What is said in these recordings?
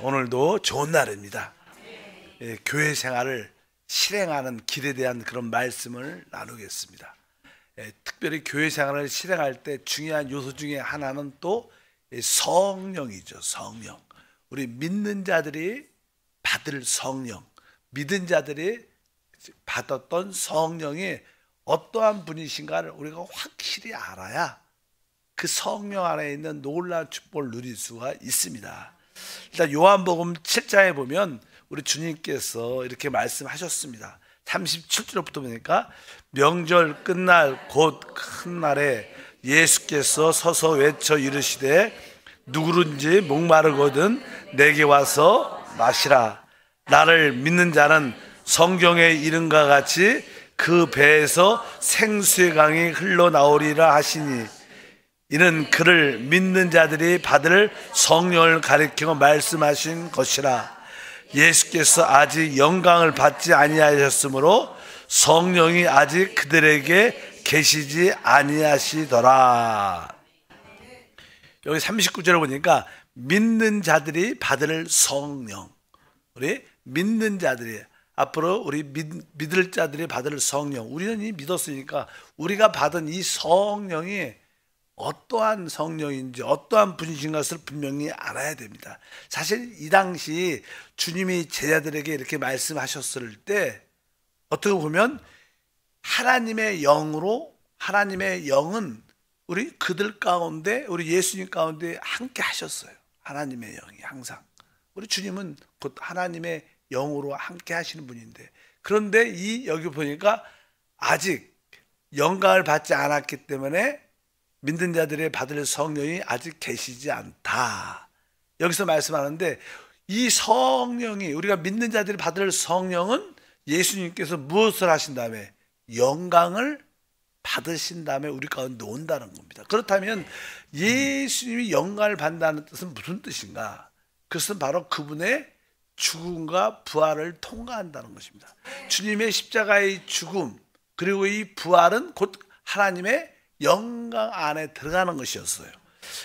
오늘도 좋은 날입니다. 교회 생활을 실행하는 길에 대한 그런 말씀을 나누겠습니다. 특별히 교회 생활을 실행할 때 중요한 요소 중에 하나는 또 성령이죠. 성령. 우리 믿는 자들이 받을 성령, 믿은 자들이 받았던 성령이 어떠한 분이신가를 우리가 확실히 알아야 그 성령 안에 있는 놀라운 축복을 누릴 수가 있습니다. 일단 요한복음 7장에 보면 우리 주님께서 이렇게 말씀하셨습니다. 37절부터 보니까 명절 끝날 곧 큰 날에 예수께서 서서 외쳐 이르시되 누구든지 목마르거든 내게 와서 마시라. 나를 믿는 자는 성경의 이름과 같이 그 배에서 생수의 강이 흘러나오리라 하시니 이는 그를 믿는 자들이 받을 성령을 가리켜 말씀하신 것이라. 예수께서 아직 영광을 받지 아니하셨으므로 성령이 아직 그들에게 계시지 아니하시더라. 여기 39절을 보니까 믿는 자들이 받을 성령, 우리 믿는 자들이 앞으로 우리 믿을 자들이 받을 성령, 우리는 이미 믿었으니까 우리가 받은 이 성령이 어떠한 성령인지 어떠한 분이신 것을 분명히 알아야 됩니다. 사실 이 당시 주님이 제자들에게 이렇게 말씀하셨을 때 어떻게 보면 하나님의 영으로, 하나님의 영은 우리 그들 가운데, 우리 예수님 가운데 함께 하셨어요. 하나님의 영이 항상. 우리 주님은 곧 하나님의 영으로 함께 하시는 분인데, 그런데 여기 보니까 아직 영광을 받지 않았기 때문에 믿는 자들의 받을 성령이 아직 계시지 않다. 여기서 말씀하는데 이 성령이, 우리가 믿는 자들이 받을 성령은 예수님께서 무엇을 하신 다음에 영광을 받으신 다음에 우리 가운데 온다는 겁니다. 그렇다면 예수님이 영광을 받는다는 뜻은 무슨 뜻인가? 그것은 바로 그분의 죽음과 부활을 통과한다는 것입니다. 주님의 십자가의 죽음 그리고 이 부활은 곧 하나님의 영광 안에 들어가는 것이었어요.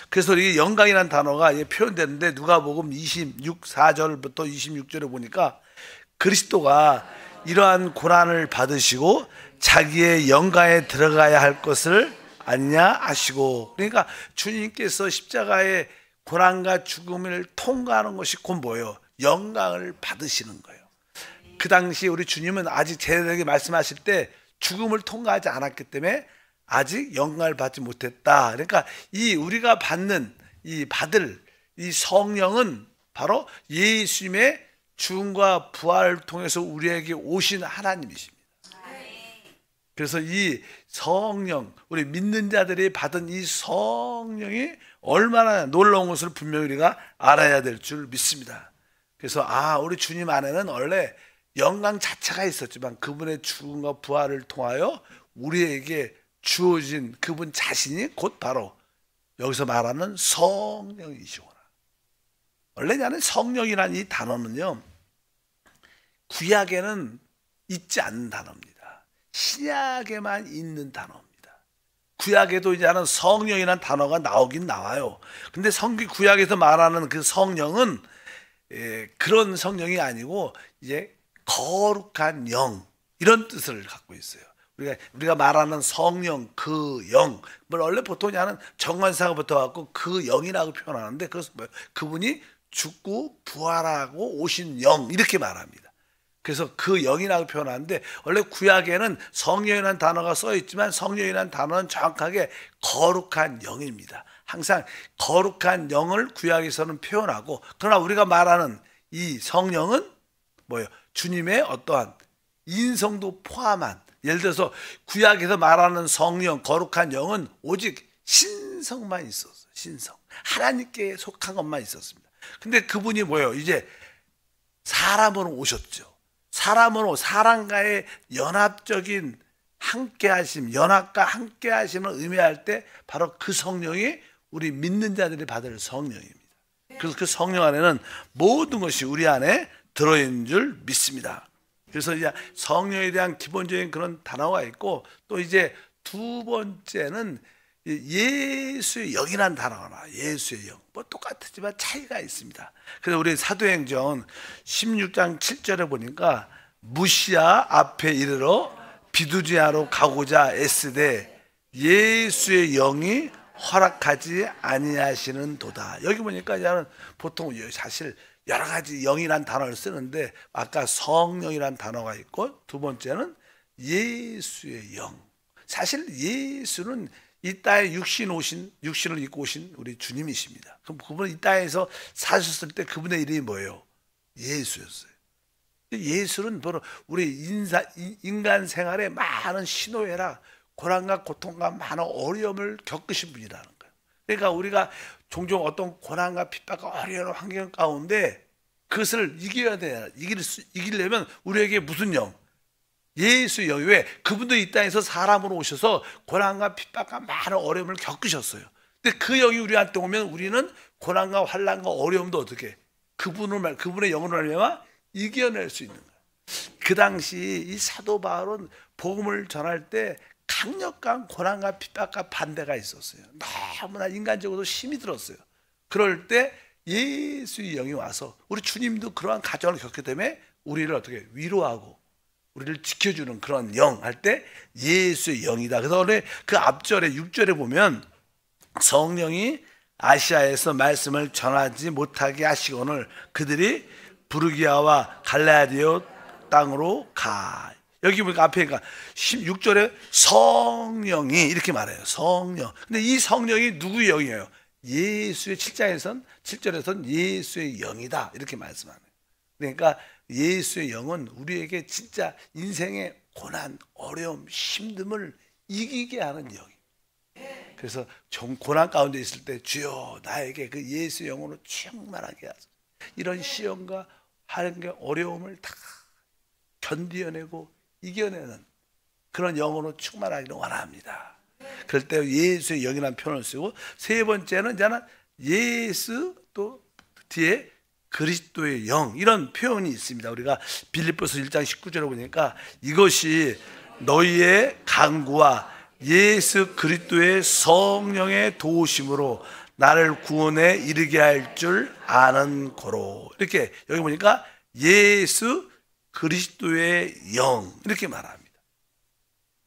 그래서 이 영광이라는 단어가 표현되는데 누가복음 4절부터 26절에 보니까 그리스도가 이러한 고난을 받으시고 자기의 영광에 들어가야 할 것을 아니냐 하시고, 그러니까 주님께서 십자가의 고난과 죽음을 통과하는 것이 곧 뭐예요? 영광을 받으시는 거예요. 그 당시 우리 주님은 아직 제자들에게 말씀하실 때 죽음을 통과하지 않았기 때문에 아직 영광을 받지 못했다. 그러니까 우리가 받을 이 성령은 바로 예수님의 죽음과 부활을 통해서 우리에게 오신 하나님이십니다. 그래서 이 성령, 우리 믿는 자들이 받은 이 성령이 얼마나 놀라운 것을 분명히 우리가 알아야 될 줄 믿습니다. 그래서 우리 주님 안에는 원래 영광 자체가 있었지만 그분의 죽음과 부활을 통하여 우리에게 주어진 그분 자신이 곧 바로 여기서 말하는 성령이시구나. 원래 나는 성령이라는 이 단어는요, 구약에는 있지 않는 단어입니다. 신약에만 있는 단어입니다. 구약에도 이제는 성령이라는 단어가 나오긴 나와요. 근데 구약에서 말하는 그 성령은 그런 성령이 아니고 이제 거룩한 영, 이런 뜻을 갖고 있어요. 우리가 말하는 성령, 그 영, 원래 보통 하는 정관사가 붙어갖고 그 영이라고 표현하는데, 그것은 뭐예요? 그분이 죽고 부활하고 오신 영, 이렇게 말합니다. 그래서 그 영이라고 표현하는데, 원래 구약에는 성령이라는 단어가 써 있지만 성령이라는 단어는 정확하게 거룩한 영입니다. 항상 거룩한 영을 구약에서는 표현하고, 그러나 우리가 말하는 이 성령은 뭐예요? 주님의 어떠한 인성도 포함한, 예를 들어서 구약에서 말하는 성령, 거룩한 영은 오직 신성만 있었어요. 신성, 하나님께 속한 것만 있었습니다. 근데 그분이 뭐예요? 이제 사람으로 오셨죠. 사람과의 연합적인 함께하심, 연합과 함께하심을 의미할 때 바로 그 성령이 우리 믿는 자들이 받을 성령입니다. 그래서 그 성령 안에는 모든 것이 우리 안에 들어있는 줄 믿습니다. 그래서 이제 성령에 대한 기본적인 그런 단어가 있고, 또 이제 두 번째는 예수의 영이라는 단어가 나와요. 예수의 영. 뭐 똑같지만 차이가 있습니다. 그래서 우리 사도행전 16장 7절에 보니까 무시아 앞에 이르러 비두니아로 가고자 애쓰되 예수의 영이 허락하지 아니하시는 도다. 여기 보니까 이제는 보통 사실 여러 가지 영이란 단어를 쓰는데 아까 성령이란 단어가 있고 두 번째는 예수의 영. 사실 예수는 이 땅에 육신을 입고 오신 우리 주님이십니다. 그럼 그분은 이 땅에서 사셨을 때 그분의 이름이 뭐예요? 예수였어요. 예수는 바로 우리 인간 생활에 많은 신호애락, 고난과 고통과 많은 어려움을 겪으신 분이라는 거예요. 그러니까 우리가 종종 어떤 고난과 핍박과 어려운 환경 가운데 그것을 이겨야 돼요. 이기려면 우리에게 무슨 영? 예수의 영이. 왜? 그분도 이 땅에서 사람으로 오셔서 고난과 핍박과 많은 어려움을 겪으셨어요. 근데 그 영이 우리한테 오면 우리는 고난과 환난과 어려움도 어떻게 그분의 영으로 말미암아 이겨낼 수 있는 거예요. 그 당시 이 사도 바울은 복음을 전할 때 강력한 고난과 핍박과 반대가 있었어요. 너무나 인간적으로도 힘이 들었어요. 그럴 때 예수의 영이 와서 우리 주님도 그러한 가정을 겪기 때문에 우리를 어떻게 위로하고 우리를 지켜주는 그런 영 할 때 예수의 영이다. 그래서 원래 그 앞절에 6절에 보면 성령이 아시아에서 말씀을 전하지 못하게 하시거늘 그들이 부르기아와 갈라디아 땅으로 가. 여기 보니까 앞에 16절에 성령이 이렇게 말해요. 성령. 근데 이 성령이 누구의 영이에요? 예수의 7절에선 예수의 영이다. 이렇게 말씀하네요. 그러니까 예수의 영은 우리에게 진짜 인생의 고난, 어려움, 힘듦을 이기게 하는 영이. 그래서 고난 가운데 있을 때 주여 나에게 그 예수 영으로 충만하게 하소서. 이런 시험과 하는 게 어려움을 다 견디어내고 이겨내는 그런 영으로 충만하기를 원합니다. 그럴 때 예수의 영이라는 표현을 쓰고 세 번째는 이제는 예수 또 뒤에 그리스도의 영 이런 표현이 있습니다. 우리가 빌립보서 1장 19절에 보니까 이것이 너희의 간구와 예수 그리스도의 성령의 도우심으로 나를 구원에 이르게 할 줄 아는 고로 이렇게 여기 보니까 예수 그리스도의 영 이렇게 말합니다.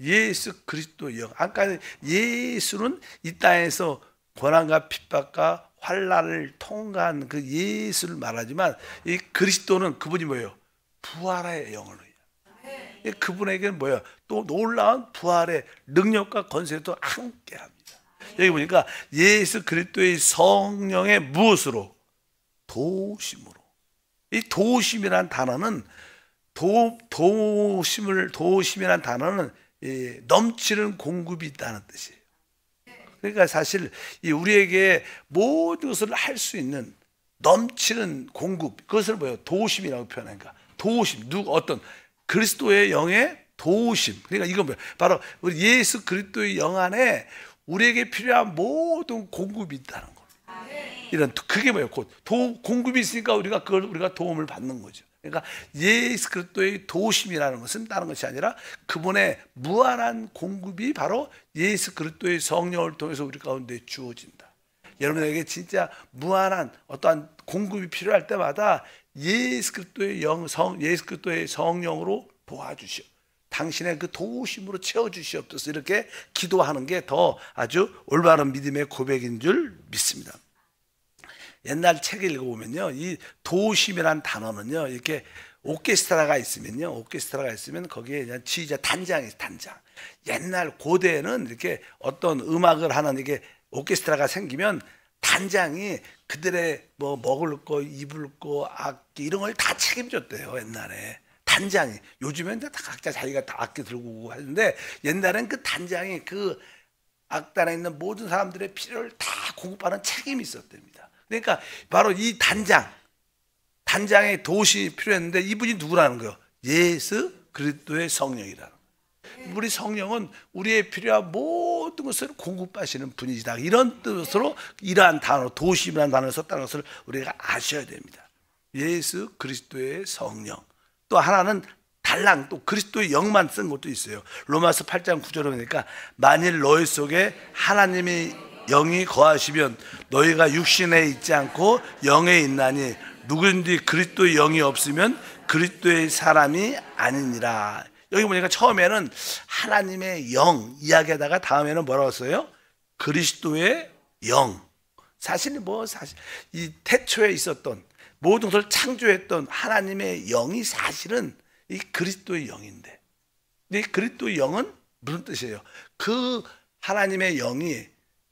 예수 그리스도의 영. 아까 예수는 이 땅에서 고난과 핍박과 환난을 통과한 그 예수를 말하지만 이 그리스도는 그분이 뭐예요? 부활의 영을 그분에게는 뭐예요? 또 놀라운 부활의 능력과 권세도 함께합니다. 여기 보니까 예수 그리스도의 성령의 무엇으로? 도우심으로. 이 도우심이란 단어는 도우심이란 단어는 넘치는 공급이 있다는 뜻이에요. 그러니까 사실 우리에게 모든 것을 할 수 있는 넘치는 공급, 그것을 뭐예요? 도우심이라고 표현하니까. 도우심, 어떤 그리스도의 영의 도우심. 그러니까 이건 뭐예요? 바로 우리 예수 그리스도의 영 안에 우리에게 필요한 모든 공급이 있다는 거예요. 이런 그게 뭐예요? 곧 공급이 있으니까 우리가 도움을 받는 거죠. 그러니까 예수 그리스도의 도우심이라는 것은 다른 것이 아니라 그분의 무한한 공급이 바로 예수 그리스도의 성령을 통해서 우리 가운데 주어진다. 여러분에게 진짜 무한한 어떠한 공급이 필요할 때마다 예수 그리스도의 예수 그리스도의 성령으로 도와주시오. 당신의 그 도우심으로 채워주시옵소서. 이렇게 기도하는 게 더 아주 올바른 믿음의 고백인 줄 믿습니다. 옛날 책을 읽어보면요, 이 도우심이라는 단어는요, 이렇게 오케스트라가 있으면 거기에 그냥 지휘자 단장이 있어요. 단장. 옛날 고대에는 이렇게 어떤 음악을 하는 이게 오케스트라가 생기면 단장이 그들의 뭐 먹을 거, 입을 거, 악기 이런 걸 다 책임졌대요. 옛날에 단장이. 요즘엔 다 각자 자기가 다 악기 들고 오고 하는데 옛날엔 그 단장이 그 악단에 있는 모든 사람들의 필요를 다 공급하는 책임이 있었답니다. 그러니까 바로 이 단장의 도우심이 필요했는데 이분이 누구라는 거예요? 예수 그리스도의 성령이라는 거예요. 우리 성령은 우리의 필요한 모든 것을 공급하시는 분이시다. 이런 뜻으로 이러한 단어, 도우심이라는 단어를 썼다는 것을 우리가 아셔야 됩니다. 예수 그리스도의 성령. 또 하나는 달랑 또 그리스도의 영만 쓴 것도 있어요. 로마서 8장 9절에 보니까 만일 너희 속에 하나님의 영이 거하시면 너희가 육신에 있지 않고 영에 있나니 누구든지 그리스도의 영이 없으면 그리스도의 사람이 아니니라. 여기 보니까 처음에는 하나님의 영 이야기하다가 다음에는 뭐라고 써요? 그리스도의 영. 사실 이 태초에 있었던 모든 것을 창조했던 하나님의 영이 사실은 이 그리스도의 영인데, 이 그리스도의 영은 무슨 뜻이에요? 그 하나님의 영이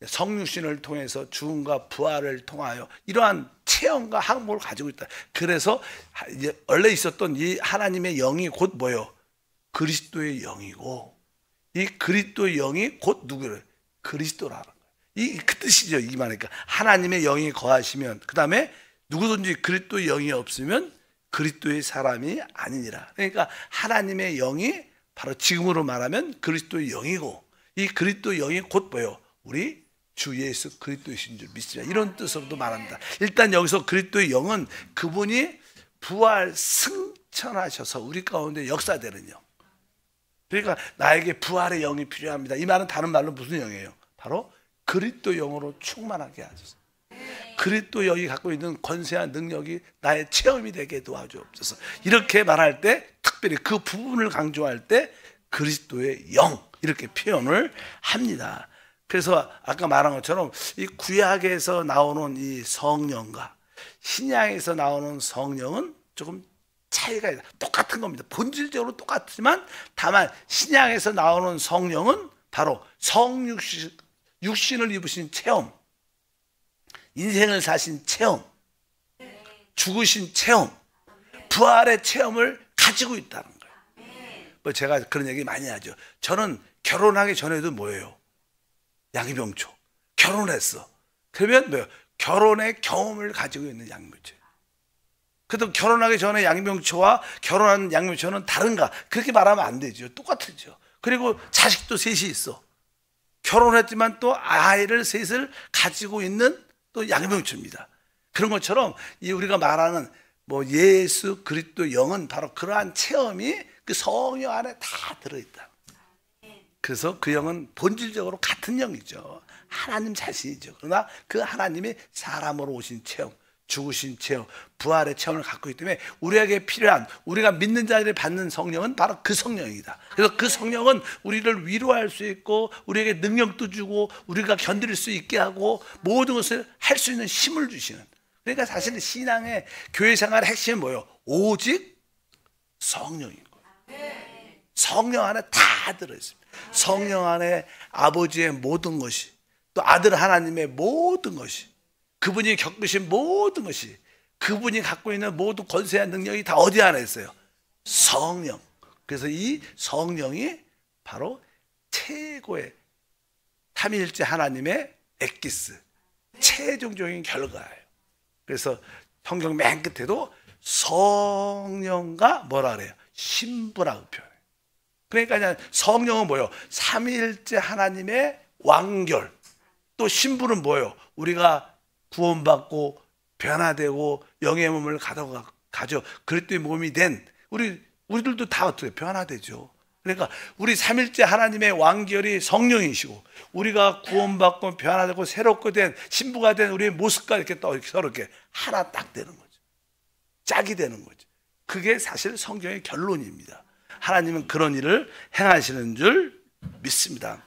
성육신을 통해서 죽음과 부활을 통하여 이러한 체험과 항목을 가지고 있다. 그래서 이제 원래 있었던 이 하나님의 영이 곧 뭐예요? 그리스도의 영이고, 이 그리스도의 영이 곧 누구를? 그리스도라는 거예요. 그 뜻이죠. 이 말이니까 하나님의 영이 거하시면, 그 다음에 누구든지 그리스도의 영이 없으면 그리스도의 사람이 아니니라. 그러니까 하나님의 영이 바로 지금으로 말하면 그리스도의 영이고, 이 그리스도의 영이 곧 뭐예요? 우리 주 예수 그리스도이신 줄 믿으라. 이런 뜻으로도 말합니다. 일단 여기서 그리스도의 영은 그분이 부활 승천하셔서 우리 가운데 역사되는 영. 그러니까 나에게 부활의 영이 필요합니다. 이 말은 다른 말로 무슨 영이에요? 바로 그리스도 영으로 충만하게 하소서. 그리스도 영이 갖고 있는 권세와 능력이 나의 체험이 되게 도와주옵소서. 이렇게 말할 때 특별히 그 부분을 강조할 때 그리스도의 영 이렇게 표현을 합니다. 그래서 아까 말한 것처럼 이 구약에서 나오는 이 성령과 신약에서 나오는 성령은 조금 차이가 있다. 똑같은 겁니다. 본질적으로 똑같지만 다만 신약에서 나오는 성령은 바로 육신을 입으신 체험, 인생을 사신 체험, 죽으신 체험, 부활의 체험을 가지고 있다는 거예요. 제가 그런 얘기 많이 하죠. 저는 결혼하기 전에도 뭐예요? 양이병초. 결혼했어. 그러면 뭐예요? 결혼의 경험을 가지고 있는 양이병초예요. 그래도 결혼하기 전에 양이병초와 결혼한 양이병초는 다른가? 그렇게 말하면 안 되죠. 똑같죠. 그리고 자식도 셋이 있어. 결혼했지만 또 아이를 셋을 가지고 있는 또 양이병초입니다. 그런 것처럼 우리가 말하는 예수 그리스도 영은 바로 그러한 체험이 그 성령 안에 다 들어있다. 그래서 그 영은 본질적으로 같은 영이죠. 하나님 자신이죠. 그러나 그 하나님이 사람으로 오신 체험, 죽으신 체험, 부활의 체험을 갖고 있기 때문에 우리에게 필요한, 우리가 믿는 자들이 받는 성령은 바로 그 성령이다. 그래서 그 성령은 우리를 위로할 수 있고 우리에게 능력도 주고 우리가 견딜 수 있게 하고 모든 것을 할 수 있는 힘을 주시는. 그러니까 사실은 신앙의 교회 생활의 핵심은 뭐예요? 오직 성령인 거예요. 성령 안에 다 들어있습니다. 성령 안에 아버지의 모든 것이, 또 아들 하나님의 모든 것이, 그분이 겪으신 모든 것이, 그분이 갖고 있는 모든 권세와 능력이 다 어디 안에 있어요? 성령. 그래서 이 성령이 바로 최고의 삼위일체 하나님의 엑기스, 최종적인 결과예요. 그래서 성경 맨 끝에도 성령과 뭐라 그래요? 신부라고 표현해요. 그러니까 성령은 뭐예요? 삼위일체 하나님의 완결. 또 신부는 뭐예요? 우리가 구원받고 변화되고 영의 몸을 가져 그리스도의 몸이 된 우리들도 다 어떻게 변화되죠. 그러니까 우리 삼일째 하나님의 완결이 성령이시고 우리가 구원받고 변화되고 새롭게 된 신부가 된 우리의 모습과 이렇게 또 서로 이렇게 하나 딱 되는 거죠. 짝이 되는 거죠. 그게 사실 성경의 결론입니다. 하나님은 그런 일을 행하시는 줄 믿습니다.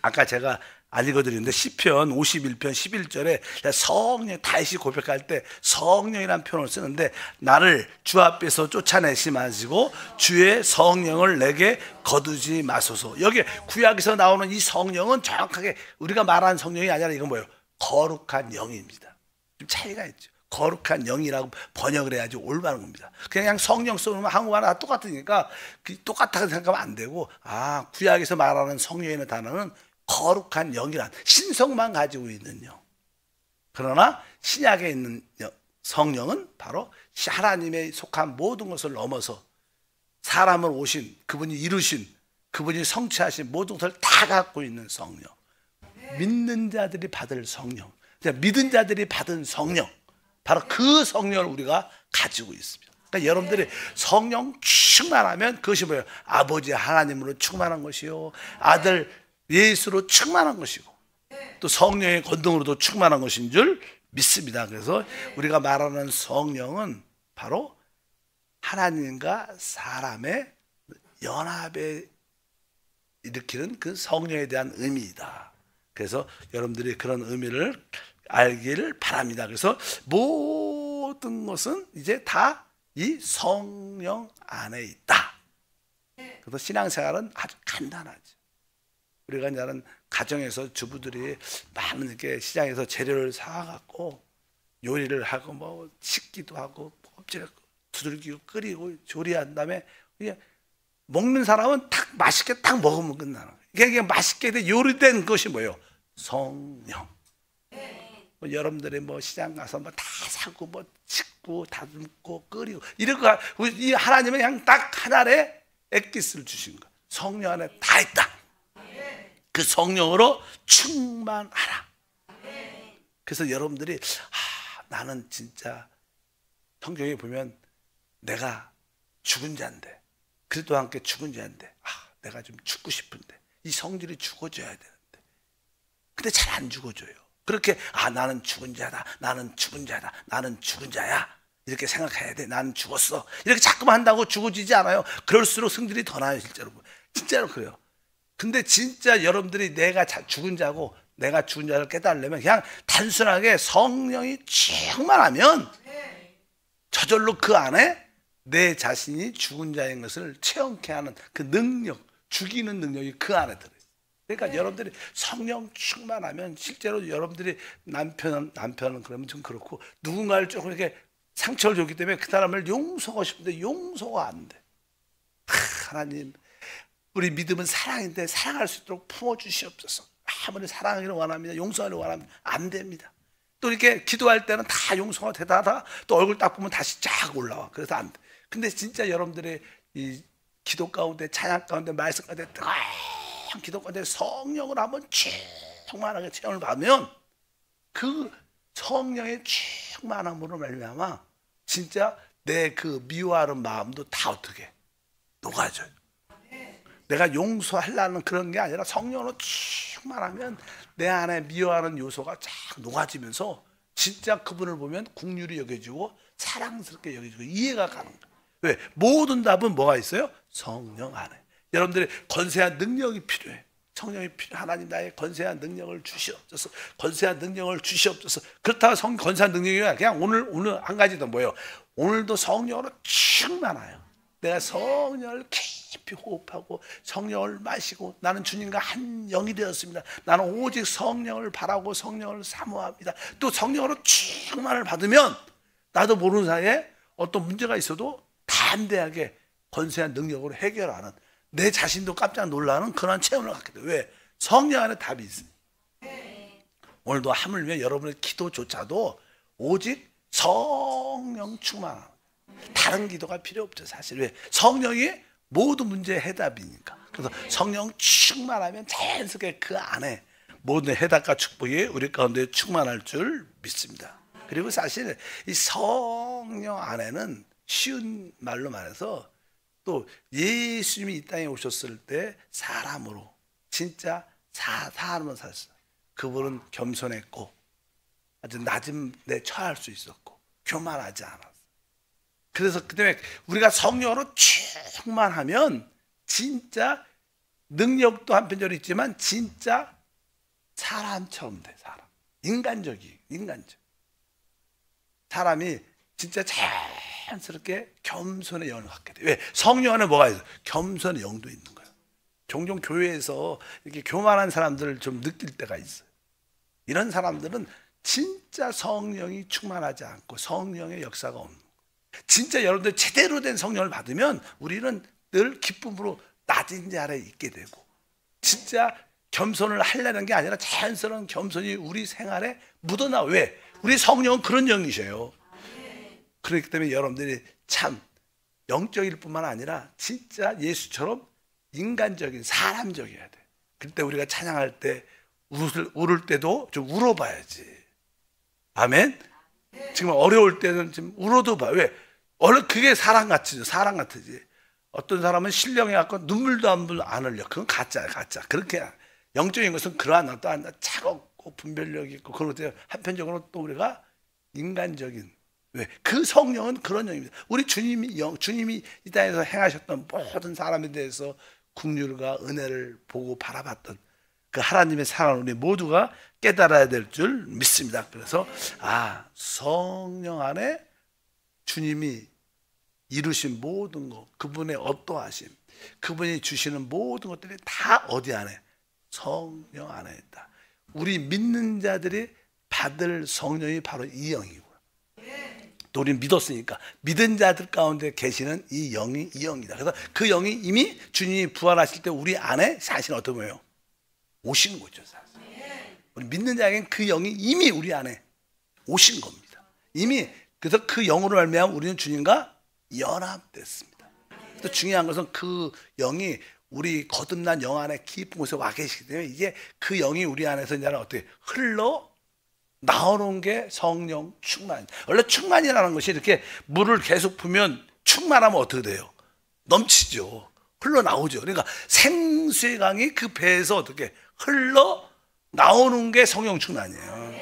아까 제가 안 읽어드렸는데 시편 51편 11절에 성령, 다윗이 고백할 때 성령이라는 표현을 쓰는데, 나를 주 앞에서 쫓아내지 마시고 주의 성령을 내게 거두지 마소서. 여기 구약에서 나오는 이 성령은 정확하게 우리가 말하는 성령이 아니라 이건 뭐예요? 거룩한 영입니다. 좀 차이가 있죠. 거룩한 영이라고 번역을 해야지 올바른 겁니다. 그냥 성령 쓰면 한국말은 다 똑같으니까 똑같다고 생각하면 안 되고, 구약에서 말하는 성령이라는 단어는 거룩한 영이란 신성만 가지고 있는 영. 그러나 신약에 있는 성령은 바로 하나님에 속한 모든 것을 넘어서 사람을 오신, 그분이 이루신, 그분이 성취하신 모든 것을 다 갖고 있는 성령. 믿는 자들이 받을 성령, 믿은 자들이 받은 성령, 바로 그 성령을 우리가 가지고 있습니다. 그러니까 여러분들이 성령 충만하면 그것이 뭐예요? 아버지 하나님으로 충만한 것이요, 아들 예수로 충만한 것이고, 또 성령의 권능으로도 충만한 것인 줄 믿습니다. 그래서 우리가 말하는 성령은 바로 하나님과 사람의 연합에 일으키는 그 성령에 대한 의미이다. 그래서 여러분들이 그런 의미를 알기를 바랍니다. 그래서 모든 것은 이제 다 이 성령 안에 있다. 그래서 신앙생활은 아주 간단하죠. 우리가 이제는 가정에서 주부들이 많은 이렇게 시장에서 재료를 사갖고 요리를 하고 뭐 식기도 하고 껍질을 두들기고 끓이고 조리한 다음에 먹는 사람은 딱 맛있게 딱 먹으면 끝나는 거예요. 이게 맛있게 요리된 것이 뭐예요? 성령. 뭐 여러분들이 뭐 시장 가서 뭐 다 사고 뭐 씻고 다듬고 끓이고 이런 거, 이 하나님은 그냥 딱 하나의 엑기스를 주신 거. 성령 안에 다 있다. 그 성령으로 충만하라. 그래서 여러분들이 나는 진짜 성경에 보면 내가 죽은 자인데, 그리스도 함께 죽은 자인데 내가 좀 죽고 싶은데 이 성질이 죽어줘야 되는데 근데 잘 안 죽어줘요. 그렇게 나는 죽은 자다, 나는 죽은 자다, 나는 죽은 자야 이렇게 생각해야 돼. 나는 죽었어 이렇게 자꾸만 한다고 죽어지지 않아요. 그럴수록 승질이 더 나요. 진짜로 그래요. 근데 진짜 여러분들이 내가 죽은 자고 내가 죽은 자를 깨달으려면 그냥 단순하게 성령이 충만하면 저절로 그 안에 내 자신이 죽은 자인 것을 체험케 하는 그 능력, 죽이는 능력이 그 안에 들어요. 그러니까 여러분들이 성령 충만하면 실제로 여러분들이 남편은 그러면 좀 그렇고 누군가를 조금 이렇게 상처를 줬기 때문에 그 사람을 용서하고 싶은데 용서가 안 돼. 하나님, 우리 믿음은 사랑인데 사랑할 수 있도록 품어주시옵소서. 아무리 사랑하기를 원합니다, 용서하기를 원합니다, 안 됩니다. 또 이렇게 기도할 때는 다 용서가 되다가 또 얼굴 딱 보면 다시 쫙 올라와. 그래서 안 돼. 근데 진짜 여러분들의 이 기도 가운데, 찬양 가운데, 말씀 가운데 뜨거운 기도 가운데 성령을 한번 충만하게 체험을 받으면 그 성령의 충만함으로 말미암아 진짜 내 그 미워하는 마음도 다 어떻게 녹아져요. 내가 용서하려는 그런 게 아니라 성령으로 충만하면 내 안에 미워하는 요소가 쫙 녹아지면서 진짜 그분을 보면 국률이 여겨지고 사랑스럽게 여겨지고 이해가 가는 거예요. 왜? 모든 답은 뭐가 있어요? 성령 안에. 여러분들의 건세한 능력이 필요해. 성령이 필요해. 하나님 나의 건세한 능력을 주시옵소서. 건세한 능력을 주시옵소서. 그렇다고 건세한 능력이 아니라 그냥 오늘 한 가지 더 뭐예요? 오늘도 성령으로 충만해요. 내가 성령을 깊이 호흡하고 성령을 마시고 나는 주님과 한 영이 되었습니다. 나는 오직 성령을 바라고 성령을 사모합니다. 또 성령으로 충만을 받으면 나도 모르는 사이에 어떤 문제가 있어도 담대하게 건세한 능력으로 해결하는, 내 자신도 깜짝 놀라는 그런 체험을 갖게 돼요. 왜? 성령 안에 답이 있어요. 오늘도 하물며 여러분의 기도조차도 오직 성령 충만, 다른 기도가 필요 없죠. 사실 왜? 성령이 모든 문제의 해답이니까. 그래서 성령 충만하면 자연스럽게 그 안에 모든 해답과 축복이 우리 가운데 충만할 줄 믿습니다. 그리고 사실 이 성령 안에는 쉬운 말로 말해서 또 예수님이 이 땅에 오셨을 때 사람으로 진짜 사람으로 사셨어요. 그분은 겸손했고 아주 낮은 데 처할 수 있었고 교만하지 않았어요. 그래서 그다음에 우리가 성령으로 충만하면 진짜 능력도 한편적으로 있지만 진짜 사람처럼 돼. 사람 인간적. 사람이 진짜 자연스럽게 겸손의 영을 갖게 돼. 왜? 성령 안에 뭐가 있어? 겸손의 영도 있는 거예요. 종종 교회에서 이렇게 교만한 사람들을 좀 느낄 때가 있어요. 이런 사람들은 진짜 성령이 충만하지 않고 성령의 역사가 없는 거예요. 진짜 여러분들 제대로 된 성령을 받으면 우리는 늘 기쁨으로 낮은 자 아래에 있게 되고 진짜 겸손을 하려는 게 아니라 자연스러운 겸손이 우리 생활에 묻어나와. 왜? 우리 성령은 그런 영이셔요. 그렇기 때문에 여러분들이 참 영적일 뿐만 아니라 진짜 예수처럼 인간적인 사람적이어야 돼. 그때 우리가 찬양할 때 울을 때도 좀 울어봐야지. 아멘. 지금 어려울 때는 좀 울어도 봐. 왜? 원래 그게 사랑 같지죠. 사랑 같으지. 어떤 사람은 신령해 갖고 눈물도 안 흘려. 그건 가짜야, 가짜. 그렇게 영적인 것은 그러한 어떠한 차갑고 분별력 있고 그런 것들. 한편적으로 또 우리가 인간적인, 왜? 그 성령은 그런 영입니다. 우리 주님이 이 땅에서 행하셨던 모든 사람에 대해서 긍휼과 은혜를 보고 바라봤던 그 하나님의 사랑을 우리 모두가 깨달아야 될 줄 믿습니다. 그래서 성령 안에 주님이 이루신 모든 것, 그분의 어떠하심, 그분이 주시는 모든 것들이 다 어디 안에? 성령 안에 있다. 우리 믿는 자들이 받을 성령이 바로 이 영이고, 또 우리는 믿었으니까 믿은 자들 가운데 계시는 이 영이 이 영이다. 그래서 그 영이 이미 주님이 부활하실 때 우리 안에 사실 어떤 거예요? 오신 거죠. 사실. 우리 믿는 자에게는 그 영이 이미 우리 안에 오신 겁니다. 이미. 그래서 그 영으로 말미암아 우리는 주님과 연합됐습니다. 또 중요한 것은 그 영이 우리 거듭난 영 안에 깊은 곳에 와 계시기 때문에 이게 그 영이 우리 안에서 이제 어떻게 흘러 나오는 게 성령 충만. 원래 충만이라는 것이 이렇게 물을 계속 부으면 충만하면 어떻게 돼요? 넘치죠. 흘러 나오죠. 그러니까 생수의 강이 그 배에서 어떻게 흘러 나오는 게 성령 충만이에요.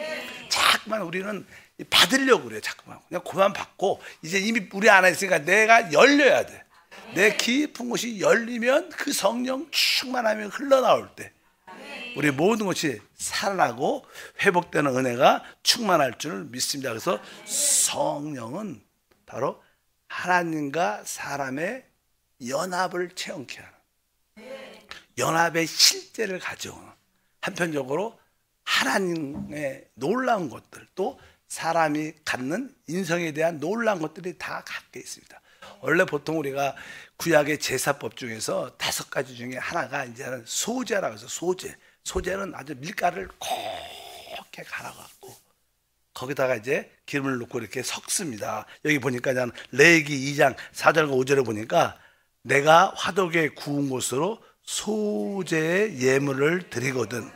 자꾸만 우리는 받으려고 그래요. 자꾸만 그냥 그만 받고 이제 이미 우리 안에 있으니까 내가 열려야 돼. 내 깊은 곳이 열리면 그 성령 충만함이 흘러나올 때 우리 모든 것이 살아나고 회복되는 은혜가 충만할 줄 믿습니다. 그래서 성령은 바로 하나님과 사람의 연합을 체험케 하는, 연합의 실제를 가져오는, 한편적으로 하나님의 놀라운 것들, 또 사람이 갖는 인성에 대한 놀라운 것들이 다 갖게 있습니다. 원래 보통 우리가 구약의 제사법 중에서 5가지 중에 하나가 이제는 소제라고 해서 소제는 아주 밀가루를 곱게 갈아갖고 거기다가 이제 기름을 넣고 이렇게 섞습니다. 여기 보니까 레위기 2장 4절과 5절에 보니까 내가 화덕에 구운 곳으로 소제의 예물을 드리거든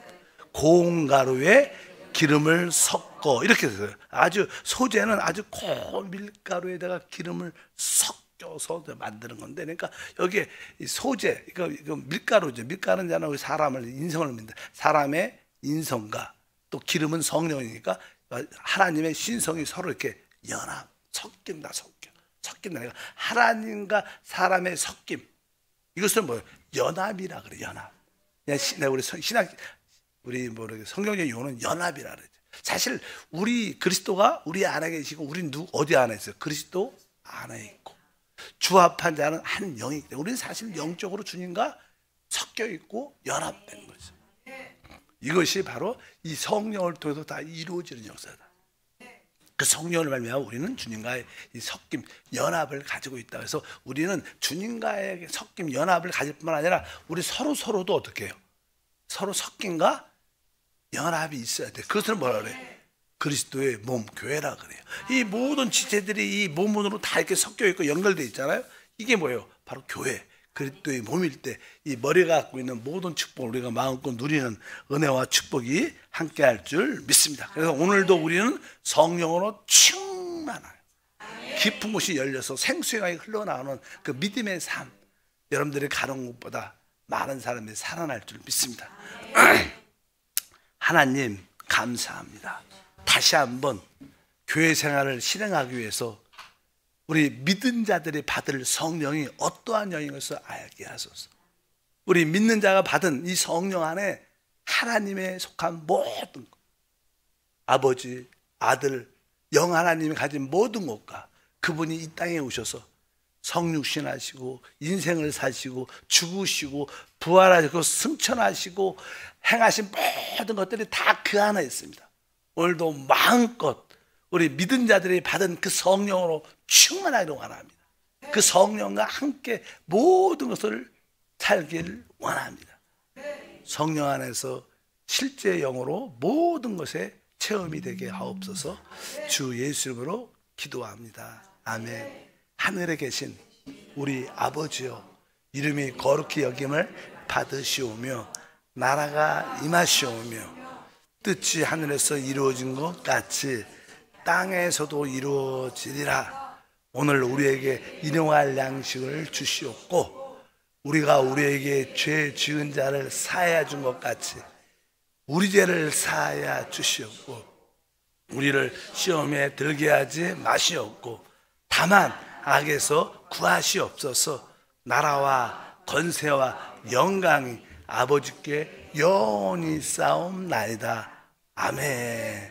고운 가루에 기름을 섞어 이렇게 됐어요. 아주 소제는 아주 고운 밀가루에다가 기름을 섞어서 만드는 건데, 그러니까 여기에 소제 이거 밀가루죠. 밀가루는 우리 사람을 인성을 믿는다. 사람의 인성과 또 기름은 성령이니까 하나님의 신성이 서로 이렇게 연합 섞인다. 그러니까 하나님과 사람의 섞임, 이것은 뭐예요? 연합이라 그래. 연합. 우리 신학 우리 성경적 용어는 연합이라 그러죠. 사실 우리 그리스도가 우리 안에 계시고 우리는 어디 안에 있어요? 그리스도 안에 있고 주합한 자는 한 영이기 때문에 우리는 사실 영적으로 주님과 섞여 있고 연합된 거죠. 이것이 바로 이 성령을 통해서 다 이루어지는 역사다. 그 성령을 말미암아 우리는 주님과의 이 섞임, 연합을 가지고 있다. 그래서 우리는 주님과의 섞임, 연합을 가질 뿐만 아니라 우리 서로도 어떻게 해요? 서로 섞임과 연합이 있어야 돼. 그것을 뭐라 그래? 그리스도의 몸, 교회라 그래요. 이 모든 지체들이 이 몸으로 다 이렇게 섞여 있고 연결되어 있잖아요. 이게 뭐예요? 바로 교회, 그리스도의 몸일 때 이 머리가 갖고 있는 모든 축복을 우리가 마음껏 누리는 은혜와 축복이 함께할 줄 믿습니다. 그래서 오늘도 우리는 성령으로 충만해요. 깊은 곳이 열려서 생수의 강이 흘러나오는 그 믿음의 삶, 여러분들이 가는 것보다 많은 사람이 살아날 줄 믿습니다. 하나님 감사합니다. 다시 한번 교회 생활을 실행하기 위해서 우리 믿은 자들이 받을 성령이 어떠한 영인 것을 알게 하소서. 우리 믿는 자가 받은 이 성령 안에 하나님에 속한 모든 것, 아버지, 아들, 영 하나님이 가진 모든 것과 그분이 이 땅에 오셔서 성육신하시고 인생을 사시고 죽으시고 부활하시고 승천하시고 행하신 모든 것들이 다 그 안에 있습니다. 오늘도 마음껏 우리 믿은 자들이 받은 그 성령으로 충만하기를 원합니다. 그 성령과 함께 모든 것을 살기를 원합니다. 성령 안에서 실제 영으로 모든 것에 체험이 되게 하옵소서. 주 예수 이름으로 기도합니다. 아멘. 하늘에 계신 우리 아버지여, 이름이 거룩히 여김을 받으시오며 나라가 임하시오며 뜻이 하늘에서 이루어진 것 같이 땅에서도 이루어지리라. 오늘 우리에게 일용할 양식을 주시옵고 우리가 우리에게 죄 지은 자를 사하여 준 것 같이 우리 죄를 사하여 주시옵고 우리를 시험에 들게 하지 마시옵고 다만 악에서 구하시옵소서. 나라와 권세와 영광이 아버지께 영원히 싸움나이다. 아멘.